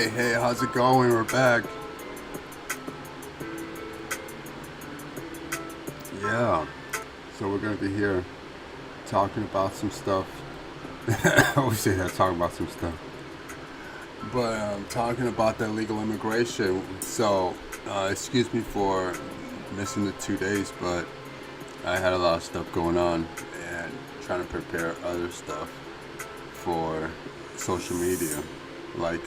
Hey, how's it going? We're back. Yeah, so we're gonna be here talking about some stuff. I always say that, talking about some stuff. But talking about that legal immigration. So, excuse me for missing the 2 days, but I had a lot of stuff going on and trying to prepare other stuff for social media, like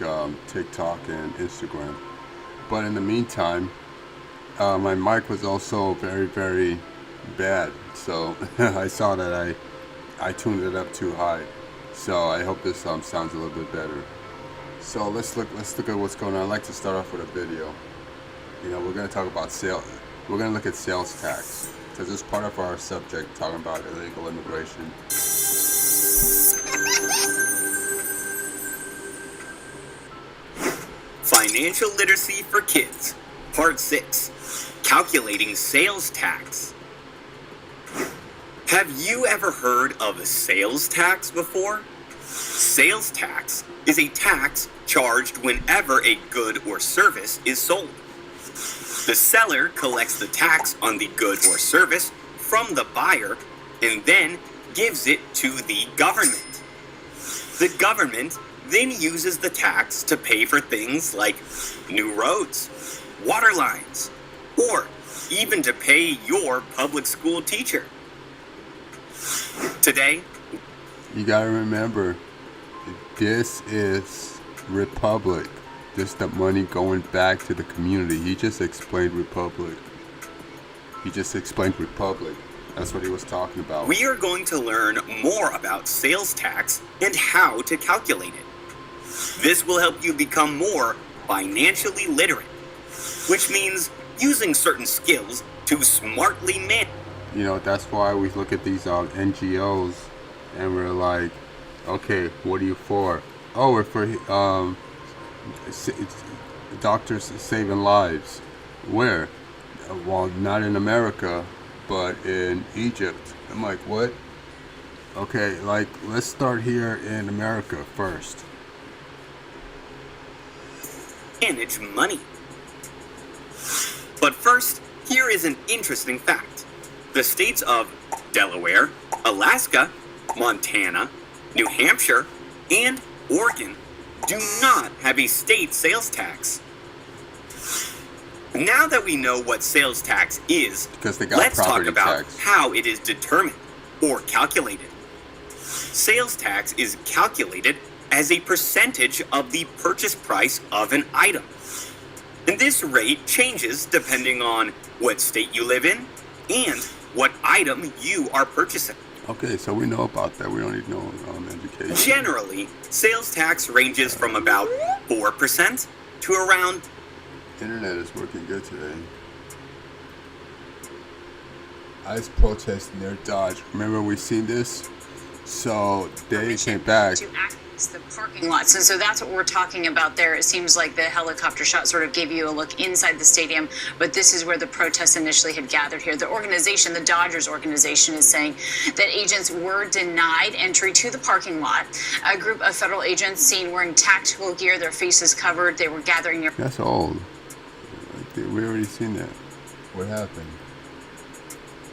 TikTok and Instagram. But in the meantime, my mic was also very, very bad. So I saw that I tuned it up too high. So I hope this sounds a little bit better. So let's look at what's going on. I'd like to start off with a video. You know, we're going to talk about we're going to look at sales tax, because it's part of our subject, talking about illegal immigration. Financial Literacy for Kids, Part 6, Calculating Sales Tax. Have you ever heard of a sales tax before? Sales tax is a tax charged whenever a good or service is sold. The seller collects the tax on the good or service from the buyer and then gives it to the government. The government then uses the tax to pay for things like new roads, water lines, or even to pay your public school teacher. Today, you gotta remember, this is Republic. This the money going back to the community. He just explained Republic. That's what he was talking about. We are going to learn more about sales tax and how to calculate it. This will help you become more financially literate, which means using certain skills to smartly manage. You know, that's why we look at these NGOs and we're like, okay, what are you for? Oh, we're for doctors saving lives. Where? Well, not in America, but in Egypt. I'm like, what? Okay, like, let's start here in America first. Manage money. But first, here is an interesting fact. The states of Delaware, Alaska, Montana, New Hampshire, and Oregon do not have a state sales tax. Now that we know what sales tax is, let's talk about how it is determined or calculated. Sales tax is calculated as a percentage of the purchase price of an item. And this rate changes depending on what state you live in and what item you are purchasing. Okay, so we know about that. We don't need no education. Generally, sales tax ranges from about 4% to around... Internet is working good today. ICE protesting their Dodge. Remember we seen this? So they came back. The parking lots, and so that's what we're talking about there. It seems like the helicopter shot sort of gave you a look inside the stadium, but this is where the protests initially had gathered here. The organization, the Dodgers organization, is saying that agents were denied entry to the parking lot. A group of federal agents seen wearing tactical gear, their faces covered. They were gathering near. That's old. We already seen that. What happened?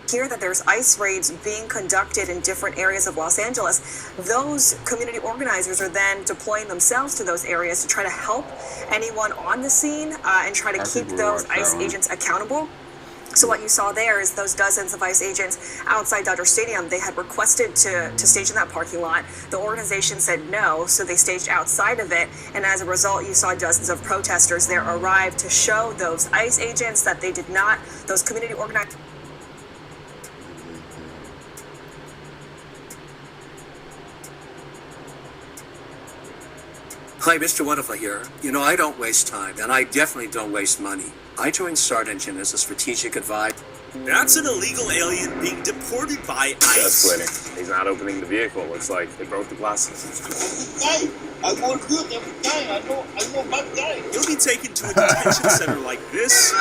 Hear that there's ICE raids being conducted in different areas of Los Angeles. Those community organizers are then deploying themselves to those areas to try to help anyone on the scene and try to keep those ICE agents accountable. So what you saw there is those dozens of ICE agents outside Dodger Stadium. They had requested to stage in that parking lot. The organization said no, so they staged outside of it. And as a result, you saw dozens of protesters there arrive to show those ICE agents that they did not, those community organizers. Hi, Mr. Wonderful here. You know, I don't waste time, and I definitely don't waste money. I joined Start Engine as a strategic advisor. That's an illegal alien being deported by ICE. That's He's not opening the vehicle. Looks like they broke the glasses. Hey, I want good every time. I know my guy. He'll be taken to a detention center like this.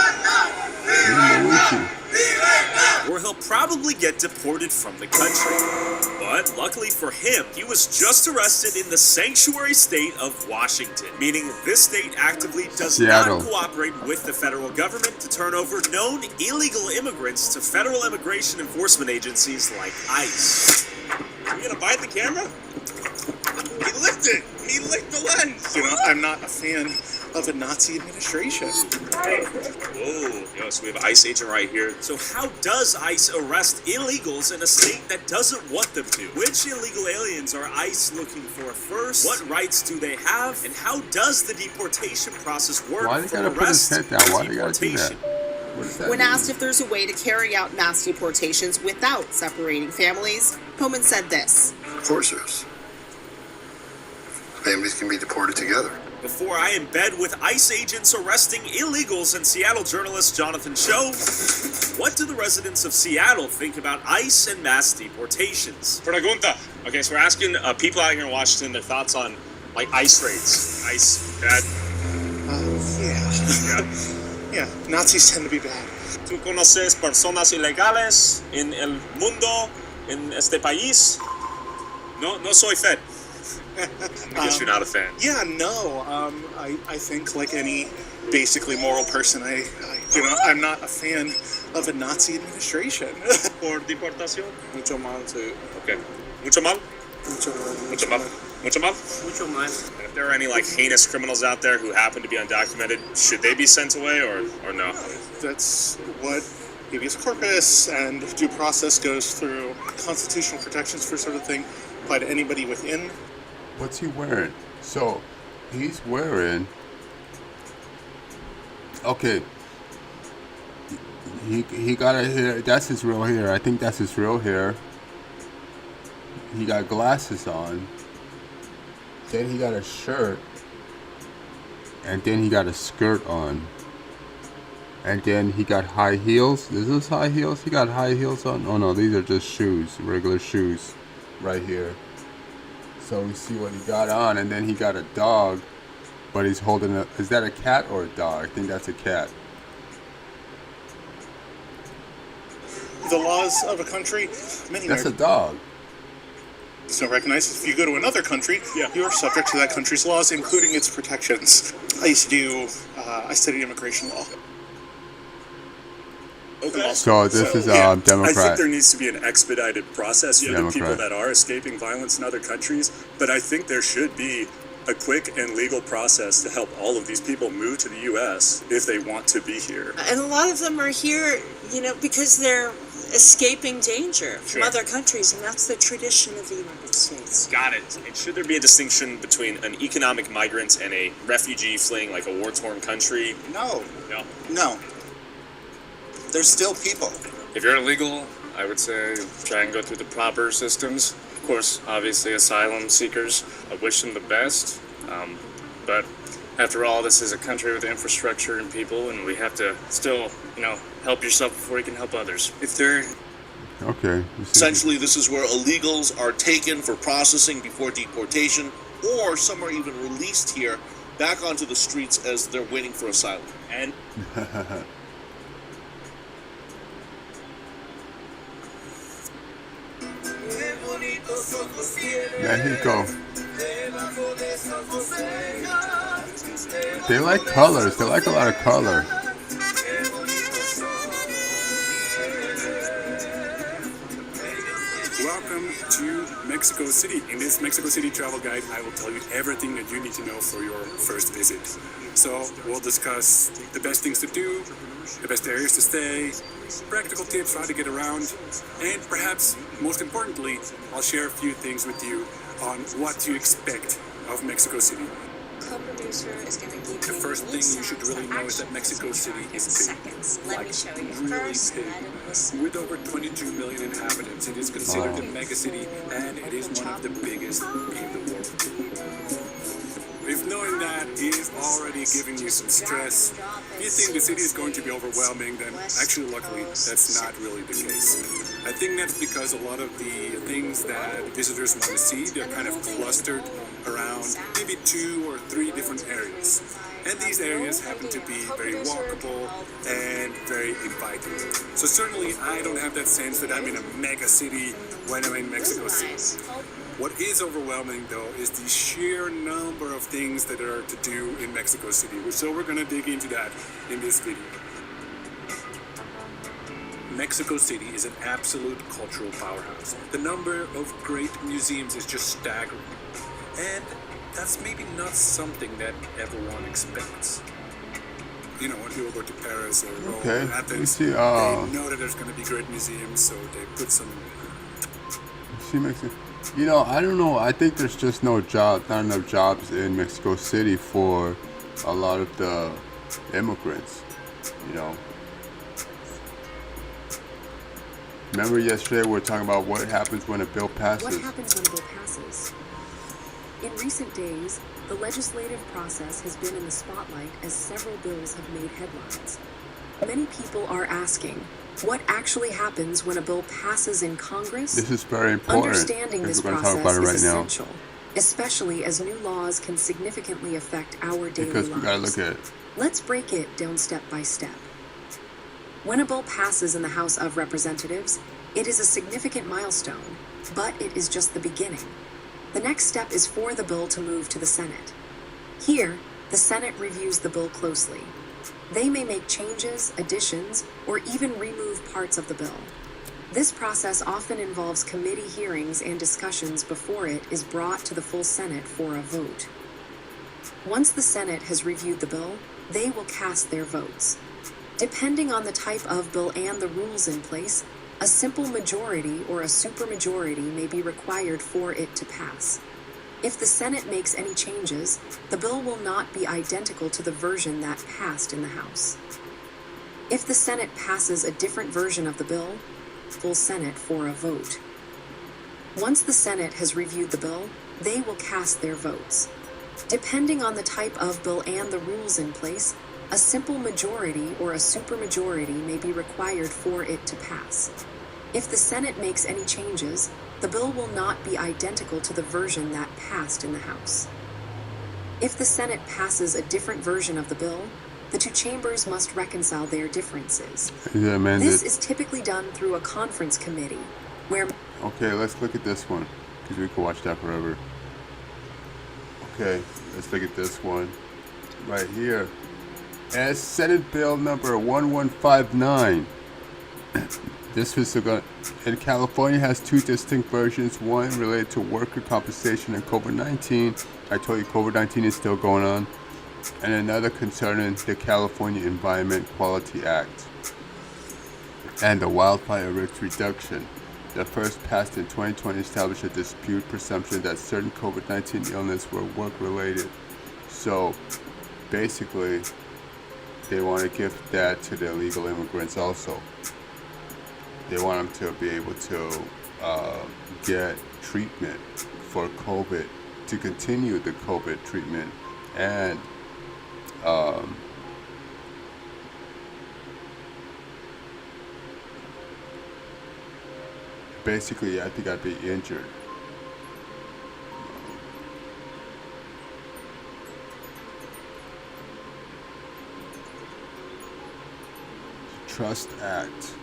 or he'll probably get deported from the country. But luckily for him, he was just arrested in the sanctuary state of Washington, meaning this state actively does Seattle. not cooperate with the federal government to turn over known illegal immigrants to federal immigration enforcement agencies like ICE. You gonna bite the camera? He licked it. He licked the lens. You know, I'm not a fan of the Nazi administration. Whoa, yo, so we have an ICE agent right here. So how does ICE arrest illegals in a state that doesn't want them to? Which illegal aliens are ICE looking for first? What rights do they have? And how does the deportation process work Why they from gotta put his arrest head down? to Why they gotta do that? deportation? What does that When mean? asked if there's a way to carry out mass deportations without separating families, Homan said this. Of course there is. Families can be deported together. Before I embed with ICE agents arresting illegals and Seattle journalist Jonathan Cho, what do the residents of Seattle think about ICE and mass deportations? Pregunta. Okay, so we're asking people out here in Washington their thoughts on like ICE raids. ICE bad. Yeah, Nazis tend to be bad. ¿Tú conoces personas ilegales en el mundo, en este país? No, no soy fan. I guess you're not a fan. Yeah, no. I think like any basically moral person, I'm not a fan of the Nazi administration. Por deportación. Mucho mal too. Okay. Mucho mal. Mucho mal. Mucho mal. Mucho mal. Mucho mal. And if there are any like heinous criminals out there who happen to be undocumented, should they be sent away or no? That's what habeas corpus and due process goes through. Constitutional protections for sort of thing apply to anybody within. What's he wearing? So, he's wearing... Okay. He got a hair... That's his real hair. I think that's his real hair. He got glasses on. Then he got a shirt. And then he got a skirt on. And then he got high heels. Is this high heels? He got high heels on? Oh no, these are just shoes. Regular shoes. Right here. So we see what he got on, and then he got a dog, but he's holding a... Is that a cat or a dog? I think that's a cat. The laws of a country, many That's a dog. It's not recognized. If you go to another country, you are subject to that country's laws, including its protections. I studied immigration law. Okay. So this is Democrat. I think there needs to be an expedited process for the people Democrat. that are escaping violence in other countries, but I think there should be a quick and legal process to help all of these people move to the U.S. if they want to be here. And a lot of them are here, because they're escaping danger from other countries, and that's the tradition of the United States. Got it. And should there be a distinction between an economic migrant and a refugee fleeing like a war-torn country? No. No. No. They're still people. If you're illegal, I would say try and go through the proper systems. Of course, obviously, asylum seekers, I wish them the best. But after all, this is a country with infrastructure and people, and we have to still, help yourself before you can help others. If they're Okay. essentially, this is where illegals are taken for processing before deportation, or some are even released here back onto the streets as they're waiting for asylum. And There he go. They like colors. They like a lot of color. Welcome to Mexico City. In this Mexico City travel guide, I will tell you everything that you need to know for your first visit. So we'll discuss the best things to do, the best areas to stay, practical tips for how to get around, and perhaps most importantly, I'll share a few things with you on what to expect of Mexico City. The first thing you should really know is that Mexico City is big, really big. With over 22 million inhabitants, it is considered a megacity, and it is one of the biggest in the world. If knowing that is already giving you some stress, you think the city is going to be overwhelming, then actually, luckily, that's not really the case. I think that's because a lot of the things that visitors want to see, they're kind of clustered around maybe 2 or 3 different areas. And these areas happen to be very walkable and very inviting. So certainly I don't have that sense that I'm in a mega city when I'm in Mexico City. What is overwhelming, though, is the sheer number of things that are to do in Mexico City. So we're going to dig into that in this video. Mexico City is an absolute cultural powerhouse. The number of great museums is just staggering. And that's maybe not something that everyone expects. You know, when people go to Paris or Rome or Athens, they know that there's going to be great museums, so they put some... You know, I don't know. I think there's just not enough jobs in Mexico City for a lot of the immigrants, you know. Remember yesterday we were talking about what happens when a bill passes? What happens when a bill passes? In recent days, the legislative process has been in the spotlight as several bills have made headlines. Many people are asking, what actually happens when a bill passes in Congress? This is very important. Understanding this process is essential, especially as new laws can significantly affect our daily lives. Because we gotta look at it. Let's break it down step by step. When a bill passes in the House of Representatives, it is a significant milestone, but it is just the beginning. The next step is for the bill to move to the Senate. Here, the Senate reviews the bill closely. They may make changes, additions, or even remove parts of the bill. This process often involves committee hearings and discussions before it is brought to the full Senate for a vote. Once the Senate has reviewed the bill, they will cast their votes. Depending on the type of bill and the rules in place, a simple majority or a supermajority may be required for it to pass. If the Senate makes any changes, the bill will not be identical to the version that passed in the House. If the Senate passes a different version of the bill, full Senate for a vote. Once the Senate has reviewed the bill, they will cast their votes. Depending on the type of bill and the rules in place, a simple majority or a supermajority may be required for it to pass. If the Senate makes any changes, the bill will not be identical to the version that passed in the House. If the Senate passes a different version of the bill, the two chambers must reconcile their differences. This is typically done through a conference committee, where... Okay, let's look at this one, because we can watch that forever. Okay, let's look at this one. Right here. As Senate Bill number 1159. This was in California has two distinct versions. One related to worker compensation and COVID-19. I told you COVID-19 is still going on. And another concerning the California Environment Quality Act and the wildfire risk reduction. The first passed in 2020 established a dispute presumption that certain COVID-19 illness were work-related. So basically, they want to give that to the illegal immigrants also. They want them to be able to get treatment for COVID, to continue the COVID treatment, and basically, I think I'd be injured. Trust Act.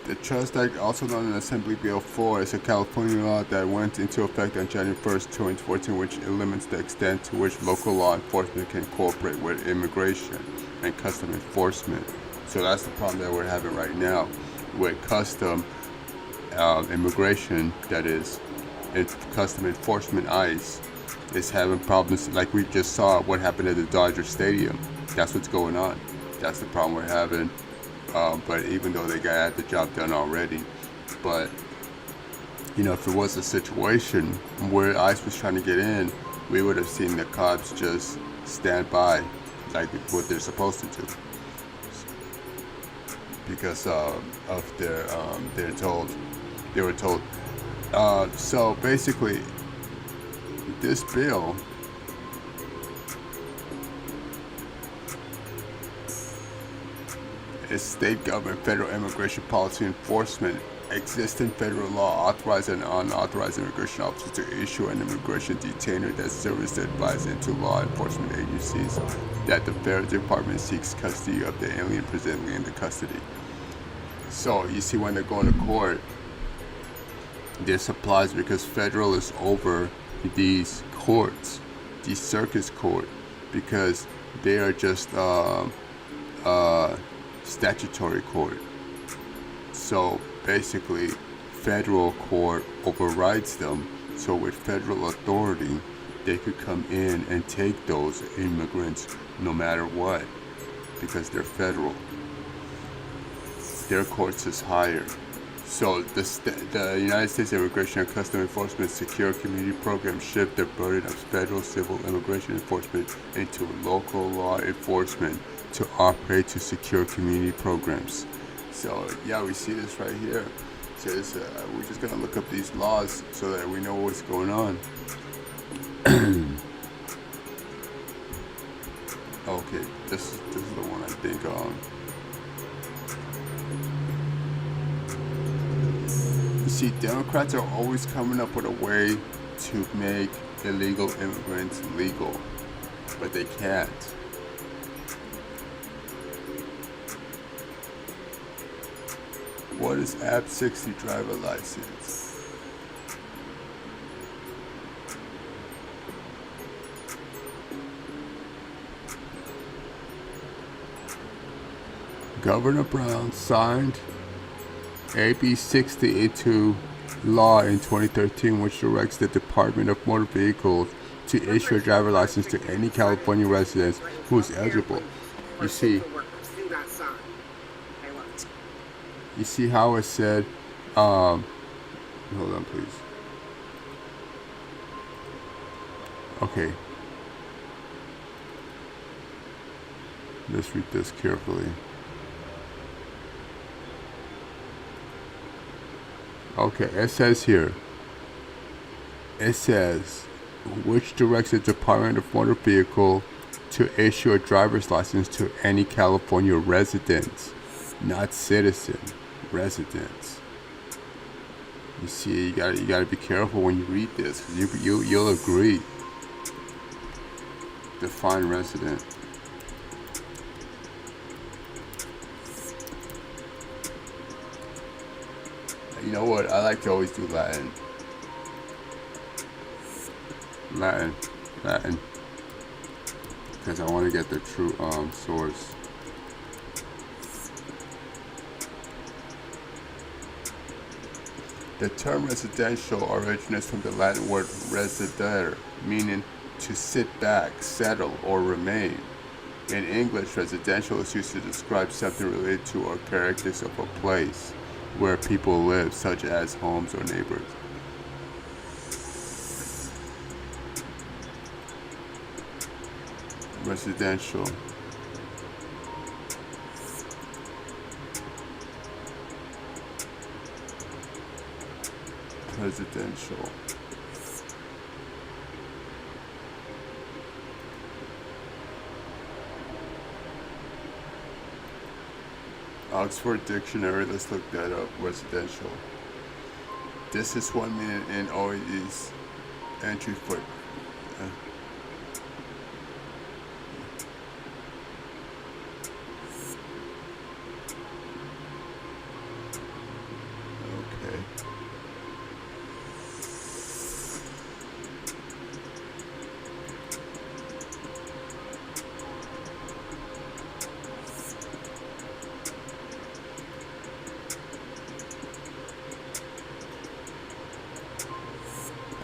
The Trust Act, also known as Assembly Bill 4, is a California law that went into effect on January 1st, 2014, which limits the extent to which local law enforcement can cooperate with immigration and custom enforcement. So that's the problem that we're having right now with custom immigration, that is, custom enforcement ICE, is having problems like we just saw what happened at the Dodger Stadium. That's what's going on. That's the problem we're having. But even though they got the job done already, but you know, if it was a situation where ICE was trying to get in, we would have seen the cops just stand by like what they're supposed to do, because of their they were told. So basically, this bill is state government federal immigration policy enforcement. Existing federal law authorizes an unauthorized immigration officer to issue an immigration detainer that serves to advise into law enforcement agencies that the federal department seeks custody of the alien presently in the custody. So you see, when they're going to court, this applies because federal is over these courts, these circus court, because they are just statutory court. So basically, federal court overrides them. So with federal authority, they could come in and take those immigrants no matter what, because they're federal. Their courts is higher. So the United States Immigration and Customs Enforcement Secure Community Program shift the burden of federal civil immigration enforcement into local law enforcement to operate to secure community programs. So yeah, we see this right here. So we're just gonna look up these laws so that we know what's going on. Okay, this is the one I think. You see, Democrats are always coming up with a way to make illegal immigrants legal, but they can't. What is AB 60 driver license? Governor Brown signed AB 60 into law in 2013, which directs the Department of Motor Vehicles to issue a driver license to any California resident who is eligible. You see how it said, hold on please. Okay. Let's read this carefully. Okay, it says here, which directs the Department of Motor Vehicle to issue a driver's license to any California residents, not citizen, residents. You see, you gotta be careful when you read this, because you'll agree. Define resident. You know what? I like to always do Latin. Because I want to get the true source. The term residential originates from the Latin word residere, meaning to sit back, settle, or remain. In English, residential is used to describe something related to or characteristics of a place where people live, such as homes or neighbors. Residential. Presidential. Oxford Dictionary, let's look that up. Residential. This is 1 minute in OED's entry foot.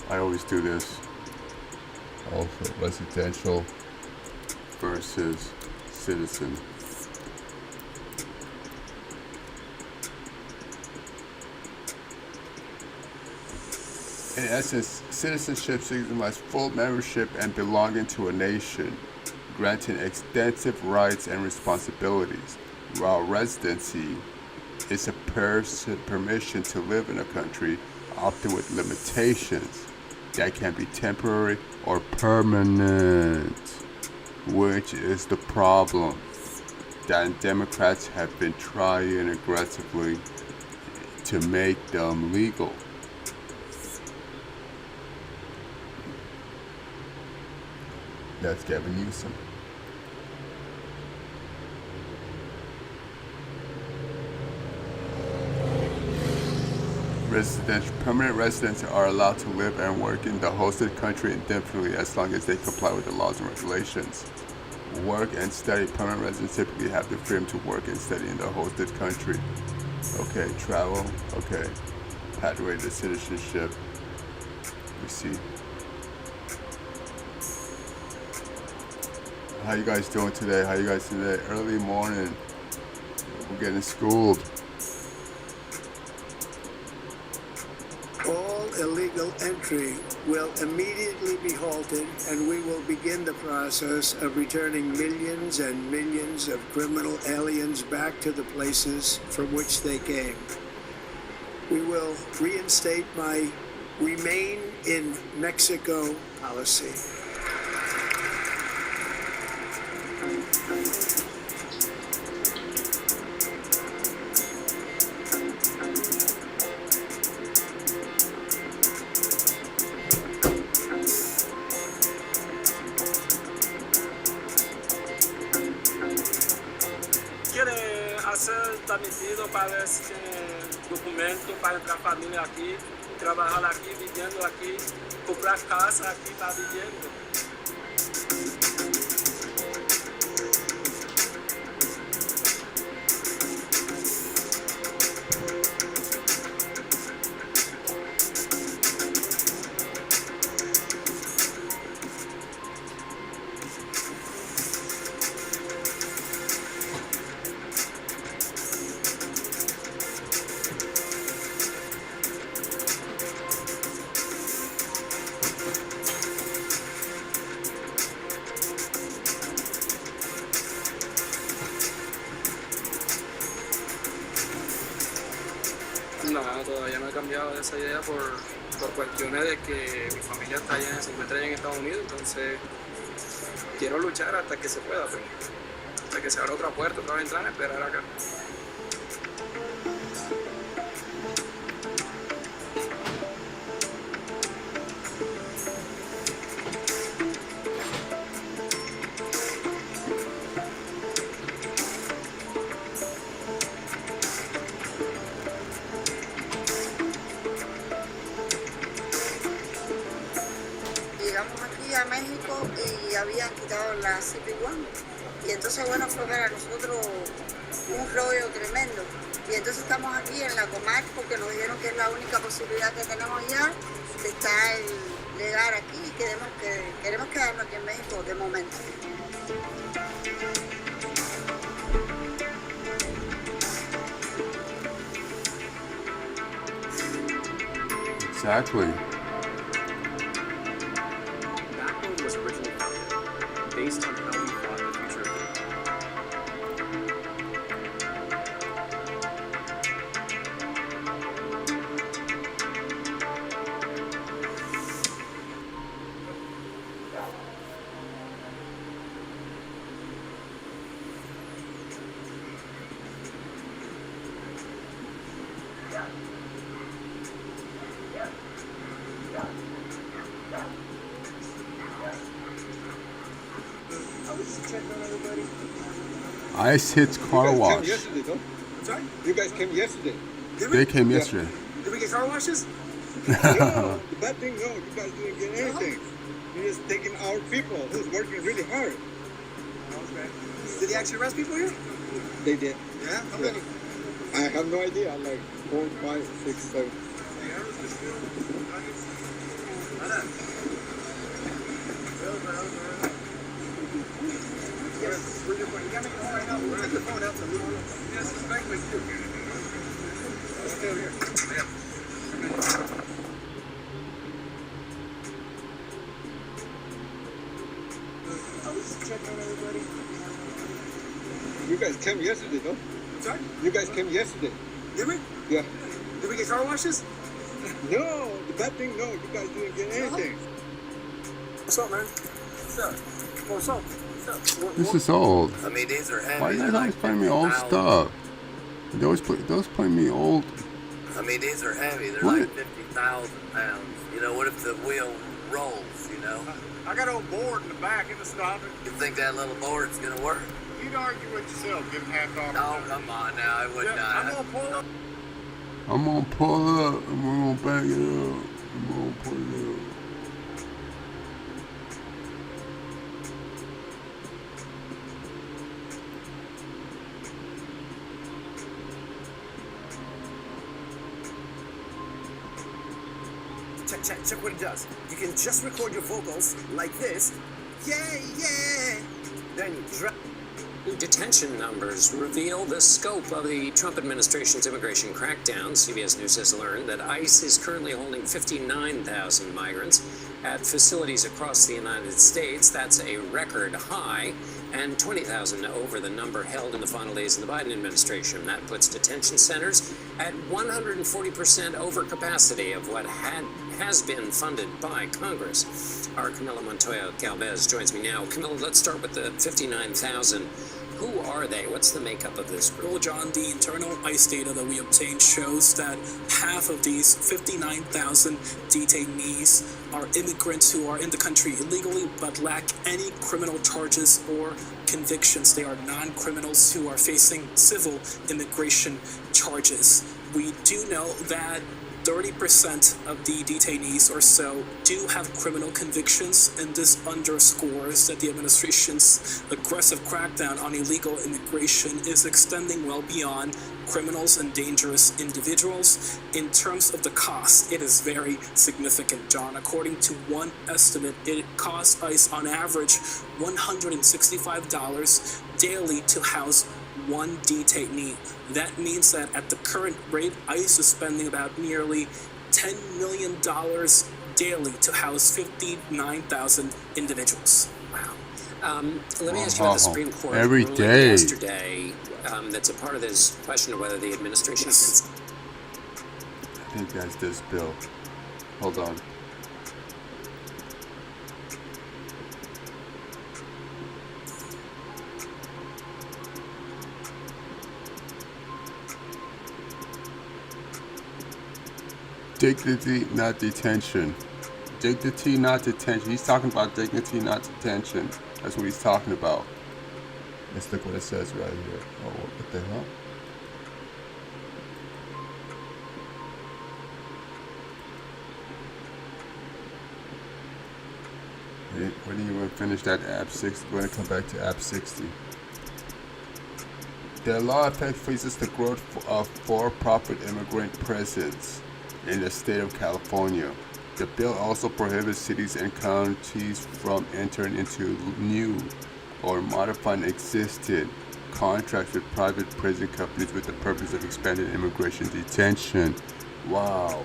I always do this. Also, residential versus citizen. In essence, citizenship signifies full membership and belonging to a nation, granting extensive rights and responsibilities, while residency is a person's permission to live in a country, often with limitations that can be temporary or permanent, which is the problem. that Democrats have been trying aggressively to make them legal. That's Gavin Newsom. Permanent residents are allowed to live and work in the hosted country indefinitely as long as they comply with the laws and regulations. Work and study. Permanent residents typically have the freedom to work and study in the hosted country. Okay, travel. Okay, pathway to citizenship. We see. How you guys doing today? How you guys today? Early morning. We're getting schooled. All illegal entry will immediately be halted, and we will begin the process of returning millions and millions of criminal aliens back to the places from which they came. We will reinstate my Remain in Mexico policy. Permitido para esse documento para entrar família aqui, trabalhar aqui, vivendo aqui, comprar casa aqui, tá vivendo. No, todavía no he cambiado de esa idea por cuestiones de que mi familia está allá, se encuentra allá en Estados Unidos, entonces quiero luchar hasta que se pueda, pues, hasta que se abra otra puerta, otra ventana, esperar acá. Llegamos aquí a México y habían quitado la CP1 y entonces bueno fue para nosotros un rollo tremendo y entonces estamos aquí en la comarca porque nos dijeron que es la única posibilidad que tenemos ya de estar legal aquí y queremos quedarnos aquí en México de momento. Exactly. Was originally founded based on how we thought the future of Ice hits car wash. Yesterday, though. I'm sorry? You guys came yesterday. They came yesterday. Did we get car washes? No, the bad thing, no, you guys didn't get anything. You're just taking our people who's working really hard. Okay. Did they actually arrest people here? They did. Yeah? How many? I have no idea. Like 4, 5, 6, 7. Where's your phone? You got me phone right now. We'll take your phone out. Yes, it's back with you. It's still here. Yeah. I was just checking on everybody. You guys came yesterday, though. I'm sorry? You guys came yesterday. Did we? Yeah. Did we get car washes? No, the bad thing, no, you guys didn't get anything. What's up, man? What's up? What's up? This is old. I mean, these are heavy. Why are you They're guys always like playing me old 50,000. stuff? They always playing me old. I mean, these are heavy. They're What? like 50,000 pounds. You know, what if the wheel rolls, you know? I got a board in the back in the stopper. You think that little board's gonna work? You'd argue with yourself, give him half off. Oh, come on now. I would not. I'm gonna pull up. I'm gonna pull up. I'm gonna back it up. I'm gonna pull it up. Check what it does. You can just record your vocals like this. Yeah. Then you drop. Detention numbers reveal the scope of the Trump administration's immigration crackdown. CBS News has learned that ICE is currently holding 59,000 migrants at facilities across the United States. That's a record high, and 20,000 over the number held in the final days of the Biden administration. That puts detention centers at 140% over capacity of what has been funded by Congress. Our Camila Montoya Galvez joins me now. Camila, let's start with the 59,000. Who are they? What's the makeup of this group? Well, John, the internal ICE data that we obtained shows that half of these 59,000 detainees are immigrants who are in the country illegally but lack any criminal charges or convictions. They are non-criminals who are facing civil immigration charges. We do know that 30% of the detainees or so do have criminal convictions, and this underscores that the administration's aggressive crackdown on illegal immigration is extending well beyond criminals and dangerous individuals. In terms of the cost, it is very significant, John. According to one estimate, it costs ICE on average $165 daily to house one detainee. That means that at the current rate, ICE is spending about nearly $10 million daily to house 59,000 individuals. Wow. Let me ask you about the Supreme Court Every ruling day. yesterday. That's a part of this question of whether the administration is. I think that's this bill. Hold on. Dignity, not detention. Dignity, not detention. He's talking about dignity, not detention. That's what he's talking about. Let's look what it says right here. Oh, what the hell? We didn't even finish that app 60. We're going to come back to app 60. The law faces the growth of for-profit immigrant prisons in the state of California. The bill also prohibits cities and counties from entering into new or modifying existing contracts with private prison companies with the purpose of expanding immigration detention. Wow,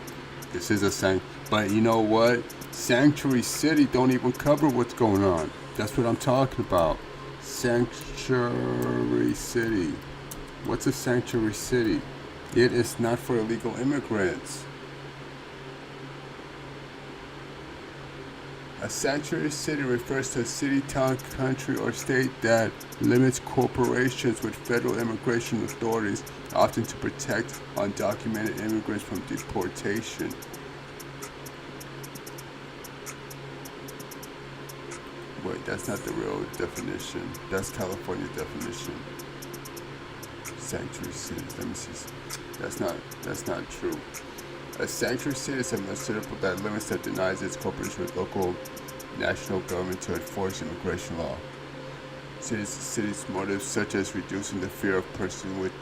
this is a but you know what? Sanctuary City don't even cover what's going on. That's what I'm talking about. Sanctuary City. What's a sanctuary city? It is not for illegal immigrants. A sanctuary city refers to a city, town, country, or state that limits corporations with federal immigration authorities, often to protect undocumented immigrants from deportation. Wait, that's not the real definition. That's California's definition. Sanctuary cities. Let me see. That's not true. A sanctuary city is a municipal that limits or denies its cooperation with local national government to enforce immigration law. Cities' motives such as reducing the fear of persons with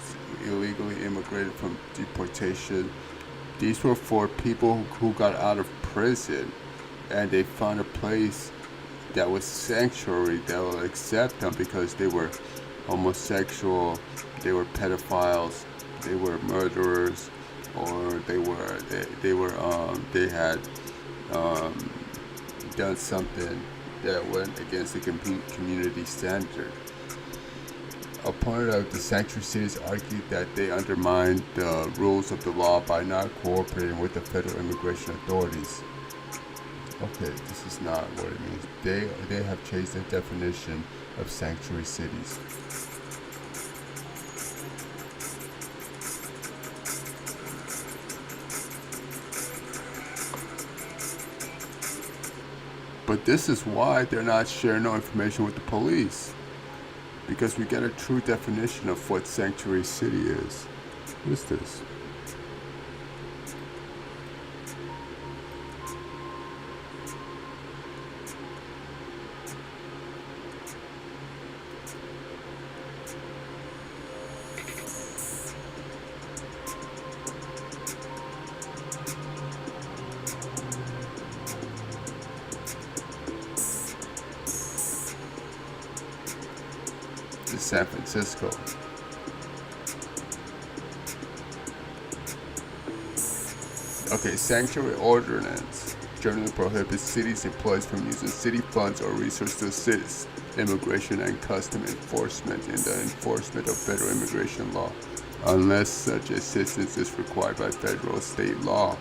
illegally immigrated from deportation. These were for people who got out of prison and they found a place that was sanctuary that will accept them because they were homosexual, they were pedophiles, they were murderers, or they had done something that went against the community standard. Opponents of the sanctuary cities argued that they undermined the rules of the law by not cooperating with the federal immigration authorities. Okay, this is not what it means. They have changed the definition of sanctuary cities. But this is why they're not sharing no information with the police. Because we get a true definition of what sanctuary city is. What is this? San Francisco. Okay, sanctuary ordinance generally prohibits cities' employees from using city funds or resources to assist immigration and custom enforcement in the enforcement of federal immigration law, unless such assistance is required by federal or state law.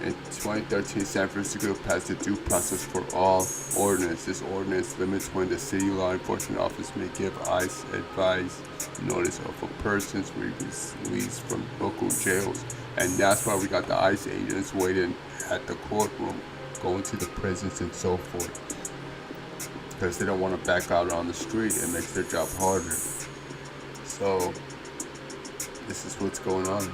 In 2013, San Francisco passed the Due Process for All ordinance. This ordinance limits when the city law enforcement office may give ICE advice notice of a person's release from local jails. And that's why we got the ICE agents waiting at the courtroom, going to the prisons and so forth. Because they don't want to back out on the street. It makes their job harder. So, this is what's going on.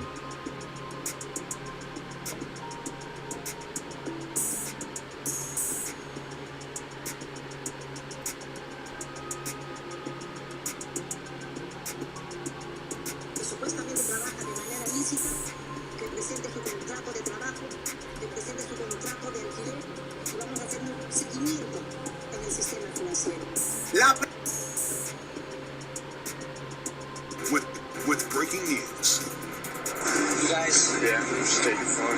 With breaking news. You guys? Yeah, just take your phone.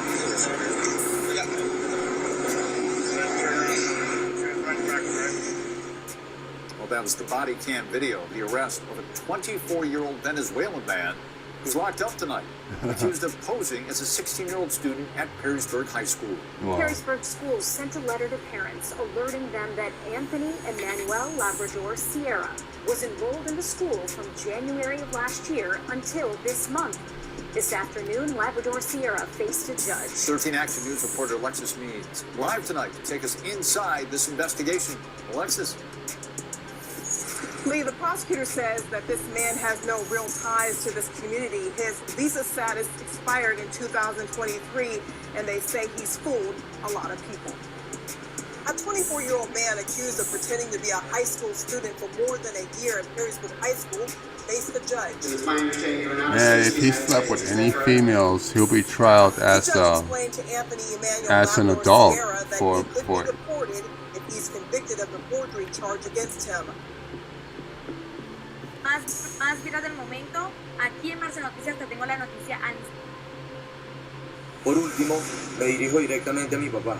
Well, that was the body cam video of the arrest of a 24-year-old Venezuelan man who's locked up tonight, accused of posing as a 16-year-old student at Perrysburg High School. Wow. Perrysburg schools sent a letter to parents alerting them that Anthony Emmanuel Labrador Sierra was enrolled in the school from January of last year until this month. This afternoon, Labrador Sierra faced a judge. 13 Action News reporter Alexis Meads live tonight to take us inside this investigation. Alexis. Lee, the prosecutor says that this man has no real ties to this community. His visa status expired in 2023, and they say he's fooled a lot of people. A 24-year-old man accused of pretending to be a high school student for more than a year at Perrysburg High School faced the judge. Man, if he slept with any females, he'll be tried as an adult for deported if he's convicted of the forgery charge against him. Más viral del momento, aquí en Marce Noticias te tengo la noticia. Por último, me dirijo directamente a mi papá.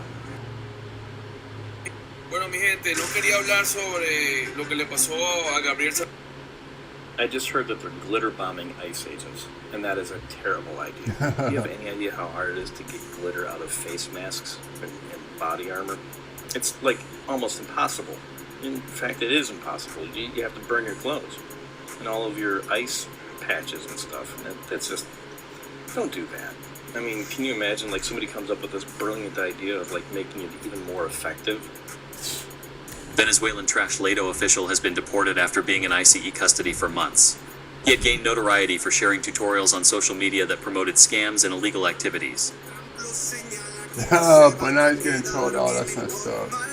Bueno, mi gente, no quería hablar sobre lo que le pasó a Gabriel. I just heard that they're glitter bombing ICE agents, and that is a terrible idea. Do you have any idea how hard it is to get glitter out of face masks and body armor? It's like almost impossible. In fact, it is impossible. You have to burn your clothes and all of your ice patches and stuff. That's just, don't do that. I mean, can you imagine like somebody comes up with this brilliant idea of like making it even more effective? Venezuelan trash Lato official has been deported after being in ICE custody for months. He had gained notoriety for sharing tutorials on social media that promoted scams and illegal activities. But now he's getting told all that kind of stuff.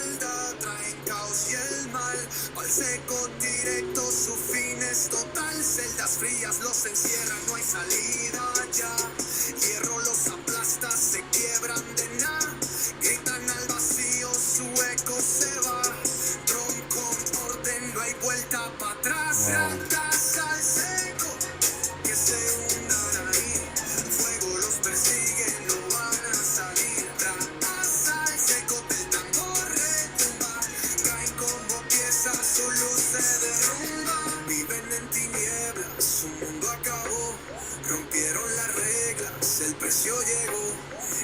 fuego,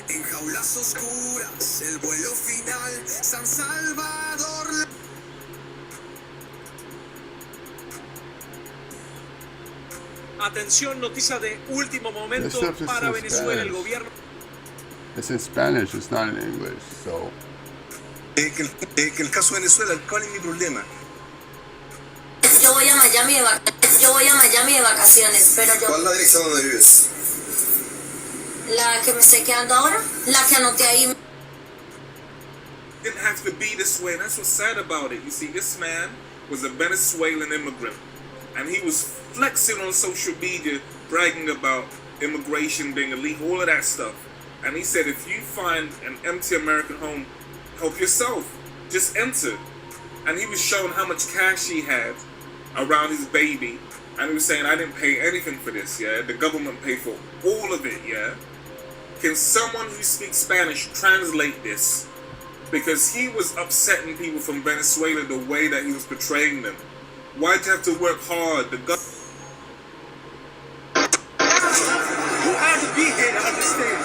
en jaulas oscuras, el vuelo final, San Salvador. Atención, noticia de último momento This stuff is para in Venezuela. El Spanish. gobierno. It's in Spanish, it's not in English, so. Que el caso de Venezuela, ¿cuál es mi problema? Yo voy a Miami de vacaciones, pero yo... ¿Cuál es la dirección donde vives? La que me estoy quedando ahora, la que anoté ahí. Didn't have to be this way, and that's what's sad about it. You see, this man was a Venezuelan immigrant, and he was flexing on social media, bragging about immigration being illegal, all of that stuff. And he said, if you find an empty American home, help yourself. Just enter. And he was showing how much cash he had around his baby. And he was saying, I didn't pay anything for this, yeah? The government paid for all of it, yeah? Can someone who speaks Spanish translate this? Because he was upsetting people from Venezuela the way that he was portraying them. Why'd you have to work hard? The government... You have to be here to understand.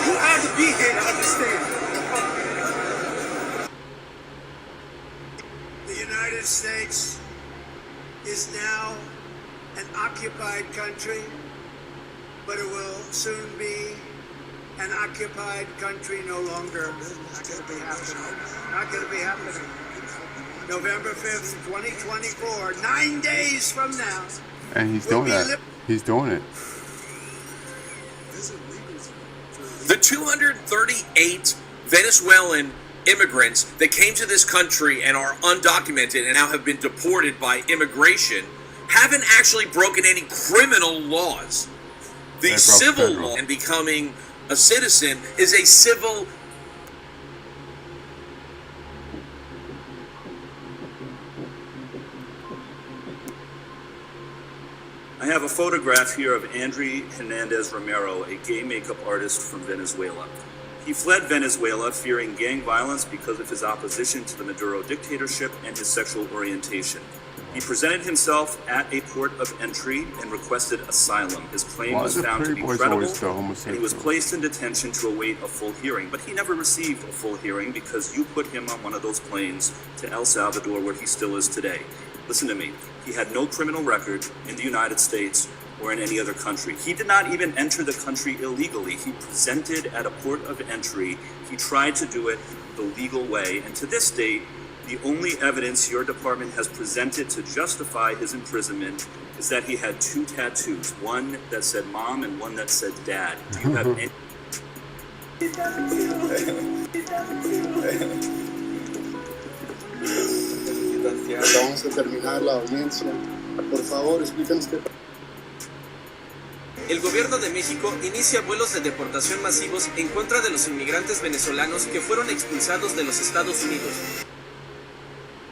You have to be here to understand. The United States is now an occupied country, but it will soon be an occupied country no longer. Not going to be happening. Not going to be happening. November 5th, 2024, 9 days from now. And he's doing that. He's doing it. The 238 Venezuelan immigrants that came to this country and are undocumented and now have been deported by immigration haven't actually broken any criminal laws. The civil law and becoming a citizen is a civil. I have a photograph here of André Hernandez Romero, a gay makeup artist from Venezuela. He fled Venezuela fearing gang violence because of his opposition to the Maduro dictatorship and his sexual orientation. He presented himself at a port of entry and requested asylum. His claim was found to be credible, and he was placed in detention to await a full hearing. But he never received a full hearing because you put him on one of those planes to El Salvador, where he still is today. Listen to me. He had no criminal record in the United States or in any other country. He did not even enter the country illegally. He presented at a port of entry. He tried to do it the legal way. And to this date, the only evidence your department has presented to justify his imprisonment is that he had two tattoos, one that said mom and one that said dad. Do you have any... Vamos a terminar la audiencia. Por favor, explícanos qué. El gobierno de México inicia vuelos de deportación masivos en contra de los inmigrantes venezolanos que fueron expulsados de los Estados Unidos.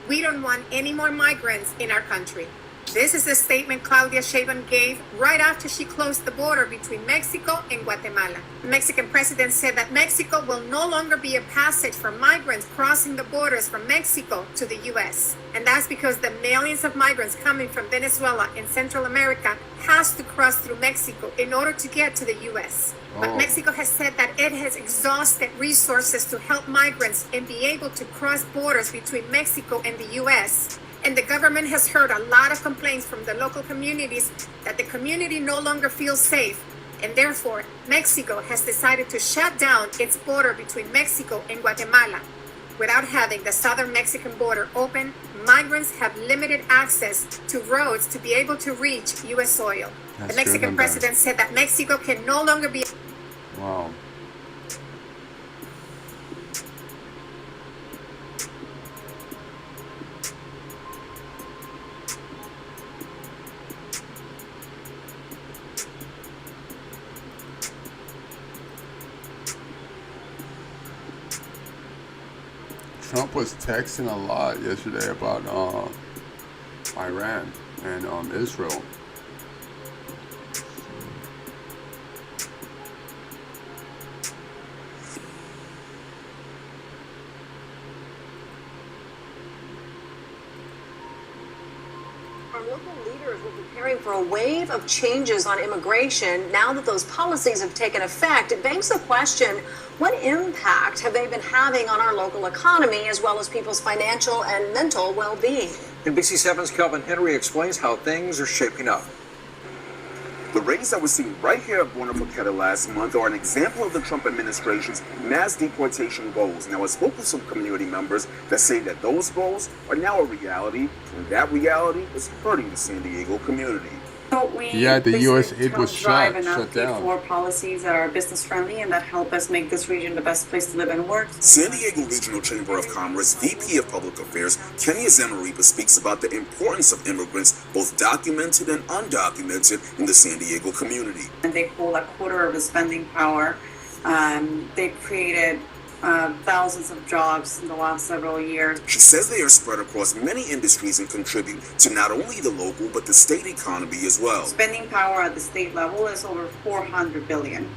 We don't want any more migrants in our country. This is the statement Claudia Sheinbaum gave right after she closed the border between Mexico and Guatemala. The Mexican president said that Mexico will no longer be a passage for migrants crossing the borders from Mexico to the U.S. And that's because the millions of migrants coming from Venezuela and Central America has to cross through Mexico in order to get to the U.S. But Mexico has said that it has exhausted resources to help migrants and be able to cross borders between Mexico and the U.S. And the government has heard a lot of complaints from the local communities that the community no longer feels safe. And therefore, Mexico has decided to shut down its border between Mexico and Guatemala. Without having the southern Mexican border open, migrants have limited access to roads to be able to reach U.S. soil. The Mexican president said that Mexico can no longer be... Wow. Trump was texting a lot yesterday about Iran and Israel. Our local leaders were preparing for a wave of changes on immigration. Now that those policies have taken effect, it begs the question, what impact have they been having on our local economy as well as people's financial and mental well-being? NBC7's Kelvin Henry explains how things are shaping up. The raids that we're seeing right here at Buena Vista last month are an example of the Trump administration's mass deportation goals. Now, I spoke with some community members that say that those goals are now a reality, and that reality is hurting the San Diego community. Yeah, the U.S. aid was shut down. For policies that are business friendly and that help us make this region the best place to live and work. San Diego Regional Chamber of Commerce VP of Public Affairs Kenya Zamaripa speaks about the importance of immigrants, both documented and undocumented, in the San Diego community. And they hold a quarter of the spending power. They've created thousands of jobs in the last several years. She says they are spread across many industries and contribute to not only the local but the state economy as well. Spending power at the state level is over $400 billion.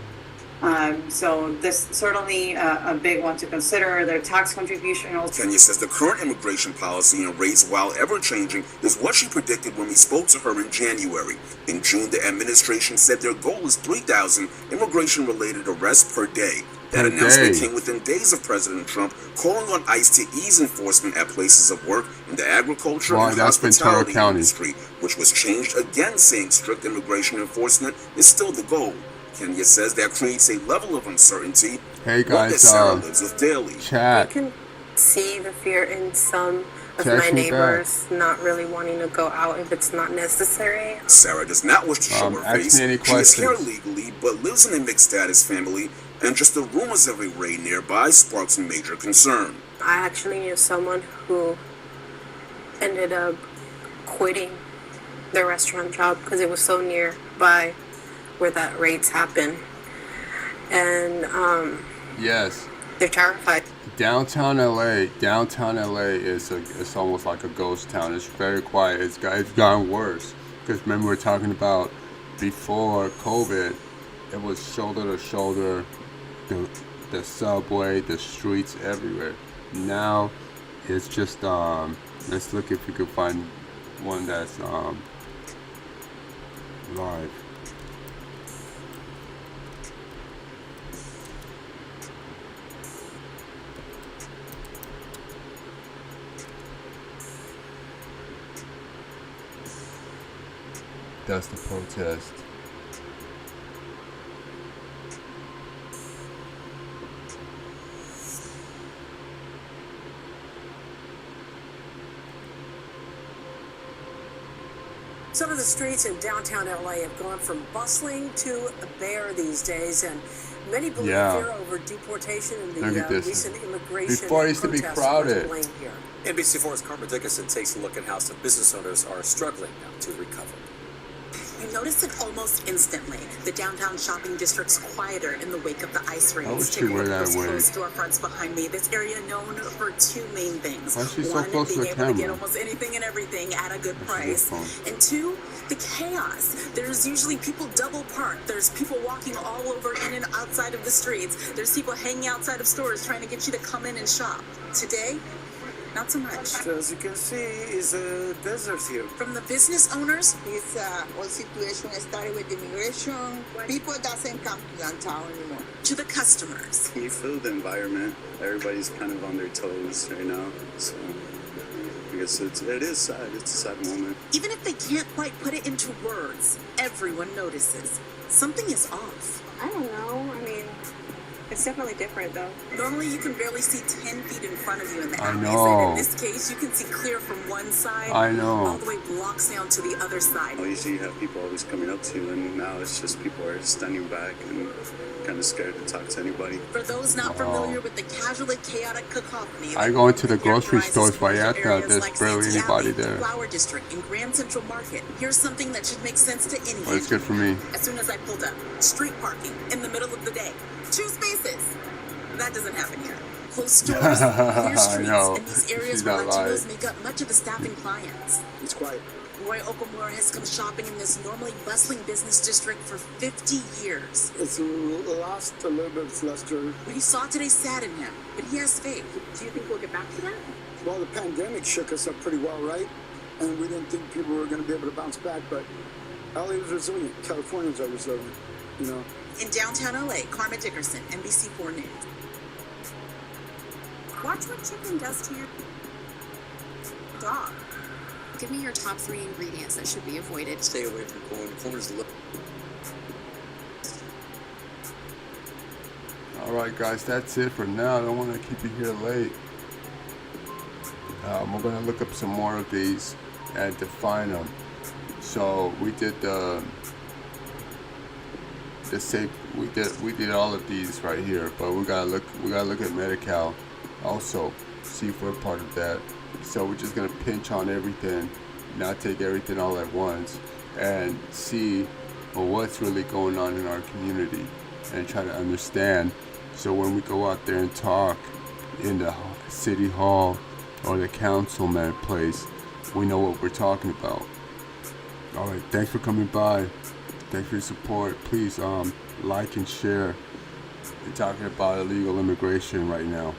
So this is certainly a big one to consider. Their tax contribution also. Kenya says the current immigration policy and rates, while ever-changing, is what she predicted when we spoke to her in January. In June, the administration said their goal is 3,000 immigration-related arrests per day. That announcement came within days of President Trump calling on ICE to ease enforcement at places of work in the agriculture and hospitality industry, which was changed again, saying strict immigration enforcement is still the goal. Kenya says that creates a level of uncertainty. Hey guys, lives with daily. Chat. You can see the fear in some of my neighbors not really wanting to go out if it's not necessary. Sarah does not wish to show her face. She is here legally, but lives in a mixed status family, and just the rumors of a raid nearby sparks a major concern. I actually knew someone who ended up quitting their restaurant job because it was so nearby where that raids happen. And yes, they're terrified. Downtown LA is it's almost like a ghost town. It's very quiet. It's gotten worse. Because remember we were talking about before COVID, it was shoulder to shoulder, the subway, the streets everywhere. Now it's just let's look if we could find one that's live. That's the protest. Some of the streets in downtown LA have gone from bustling to bare these days, and many believe fear over deportation and the recent immigration Before it used to be crowded. Here. NBC4's Carmen Dickinson takes a look at how some business owners are struggling now to recover. You notice it almost instantly. The downtown shopping district's quieter in the wake of the ice raids. Take a look at those closed storefronts behind me. This area known for two main things. One, being able to get almost anything and everything at a good price. And two, the chaos. There's usually people double parked. There's people walking all over in and outside of the streets. There's people hanging outside of stores trying to get you to come in and shop. Today, not so much. As you can see, it's a desert here. From the business owners, this whole situation started with immigration. People doesn't come to downtown anymore. To the customers. You feel the environment. Everybody's kind of on their toes right now. So I guess it is sad. It's a sad moment. Even if they can't quite put it into words, everyone notices. Something is off. I don't know. I mean, it's definitely different, though. Normally, you can barely see 10 feet in front of you in the alleys. know. And in this case, you can see clear from one side I know. all the way blocks down to the other side. Well, usually you have people always coming up to you, and now it's just people are standing back and kind of scared to talk to anybody. For those not familiar with the casual chaotic cacophony, I go into the grocery stores Vallarta, there's barely anybody there. Flower District and Grand Central Market. Here's something that should make sense to anyone. But it's good for me. As soon as I pulled up, street parking in the middle of the day. 2 spaces. That doesn't happen here. Closed stores, clear streets, and these areas where Latinos make up much of the staffing clients. It's quiet. Roy Okamura has come shopping in this normally bustling business district for 50 years. It's lost a little bit of luster. What he saw today saddened him, but he has faith. Do you think we'll get back to that? Well, the pandemic shook us up pretty well, right? and we didn't think people were going to be able to bounce back, but LA was resilient. Californians are resilient, you know. In downtown LA, Karma Dickerson, NBC4 News. Watch what chicken does to your dog. Give me your top 3 ingredients that should be avoided. Stay away from corn. Corn's Alright guys, that's it for now. I don't want to keep you here late. We're going to look up some more of these and define them. So we did we did all of these right here, but we gotta look at Medi-Cal also, see if we're part of that. So we're just gonna pinch on everything, not take everything all at once, and see what's really going on in our community and try to understand. So when we go out there and talk in the city hall or the councilman place, we know what we're talking about. Alright, thanks for coming by. Thanks for your support. Please like and share. We're talking about illegal immigration right now.